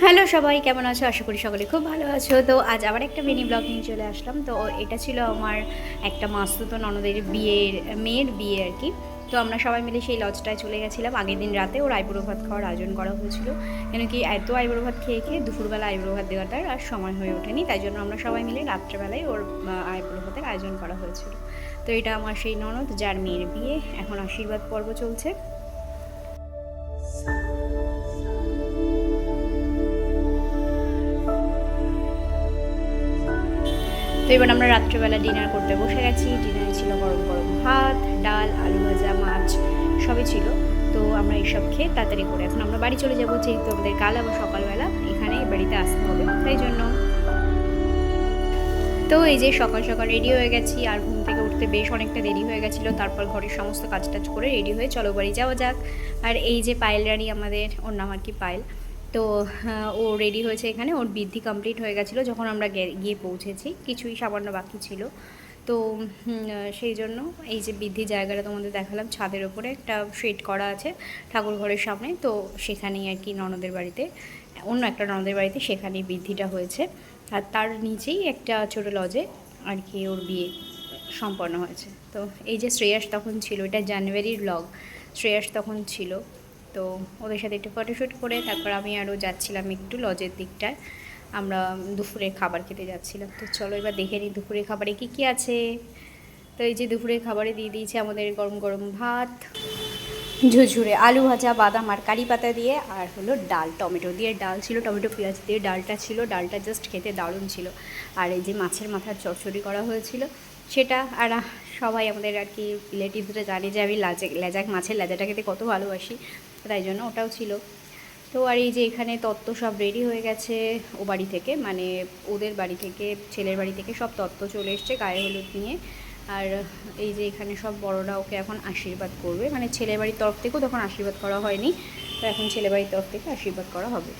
Hello সবাই, কেমন আছো? আশা করি সকলে খুব ভালো আছো। তো আজ আবার একটা মিনি ব্লগ নিয়ে চলে আসলাম। তো এটা ছিল আমার একটা মাসতুতো ননদের মেয়ের বিয়ে আর কি। তো আমরা সবাই মিলে সেই লজটায় চলে গেছিলাম। আগের দিন রাতে ওর আইবুড়ো ভাত খাওয়ার আয়োজন করা হয়েছিল। কেন কি এত আইবুড়ো ভাত খেয়ে খেয়ে দুপুরবেলা আইবুড়ো ভাত দেওয়াটার আর সময় হয়ে ওঠেনি, তাই জন্য আমরা সবাই মিলে রাত্রেবেলায় ওর আইবুড়ো ভাতের আয়োজন করা হয়েছিল। তো এটা আমার সেই ননদ যার মেয়ের বিয়ে, এখন আশীর্বাদ পর্ব চলছে। তো এবার আমরা রাত্রেবেলা ডিনার করতে বসে গেছি। ডিনারে ছিল গরম গরম ভাত, ডাল, আলু ভাজা, মাছ সবই ছিল। তো আমরা এইসব খেয়ে তাড়াতাড়ি করে এখন আমরা বাড়ি চলে যাবো, যেহেতু আমাদের কাল আবার সকালবেলা এখানে বাড়িতে আসতে হবে, তাই জন্য। তো এই যে সকাল সকাল রেডি হয়ে গেছি, আর ঘুম থেকে উঠতে বেশ অনেকটা দেরি হয়ে গেছিলো। তারপর ঘরের সমস্ত কাজ টাজ করে রেডি হয়ে চলো বাড়ি যাওয়া যাক। আর এই যে পায়েল রানী, আমাদের ওর নাম আর কি পায়েল। তো ও রেডি হয়েছে এখানে, ওর বৃদ্ধি কমপ্লিট হয়ে গেছিলো যখন আমরা গিয়ে পৌঁছেছি, কিছুই সামান্য বাকি ছিল। তো সেই জন্য এই যে বৃদ্ধি জায়গাটা তোমাদের দেখালাম, ছাদের ওপরে একটা শেড করা আছে ঠাকুর ঘরের সামনে। তো সেখানেই আর কি ননদের বাড়িতে, অন্য একটা ননদের বাড়িতে, সেখানেই বৃদ্ধিটা হয়েছে। আর তার নিচেই একটা ছোটো লজে আর কি ওর বিয়ে সম্পন্ন হয়েছে। তো এই যে শ্রেয়াস তখন ছিল, এটা জানুয়ারির ব্লগ, শ্রেয়াস তখন ছিল। তো ওদের সাথে একটু ফটোশ্যুট করে তারপর আমি আরও যাচ্ছিলাম একটু লজের দিকটায়, আমরা দুপুরে খাবার খেতে যাচ্ছিলাম। তো চলো এবার দেখে নিই দুপুরে খাবারে কী কী আছে। তো এই যে দুপুরে খাবারে দিয়ে দিয়েছে আমাদের গরম গরম ভাত, ঝুরঝুরে আলু ভাজা, বাদাম আর কারি পাতা দিয়ে, আর হলো ডাল, টমেটো দিয়ে ডাল ছিল, টমেটো পেঁয়াজ দিয়ে ডালটা ছিল। ডালটা জাস্ট খেতে দারুণ ছিল। আর এই যে মাছের মাথার চচ্চড়ি করা হয়েছিল সেটা। আর সবাই আমাদের আর কি রিলেটিভসরা জানে যে আমি লেজা মাছের লেজাটা খেতে কত ভালোবাসি, তাই জন্য ওটাও ছিল। তো আর এই যে এখানে তত্ত্ব সব রেডি হয়ে গেছে ও বাড়ি থেকে, মানে ওদের বাড়ি থেকে, ছেলের বাড়ি থেকে সব তত্ত্ব চলে এসছে গায়ে হলুদ নিয়ে। আর এই যে এখানে সব বড়রা ওকে এখন আশীর্বাদ করবে, মানে ছেলের বাড়ির তরফ থেকেও তখন আশীর্বাদ করা হয়নি, তো এখন ছেলের বাড়ির তরফ থেকে আশীর্বাদ করা হবে।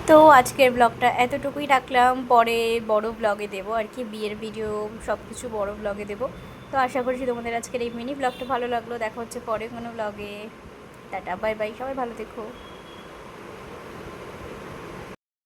তো আজকের ব্লগটা এতটুকুই রাখলাম, পরে বড় ব্লগে দেবো আর কি, বিয়ের ভিডিও সব কিছু বড় ব্লগে দেবো। তো আশা করছি তোমাদের আজকের এই মিনি ব্লগটা ভালো লাগলো। দেখা হচ্ছে পরে কোনো ব্লগে। টাটা, বাই বাই, সবাই ভালো থেকো।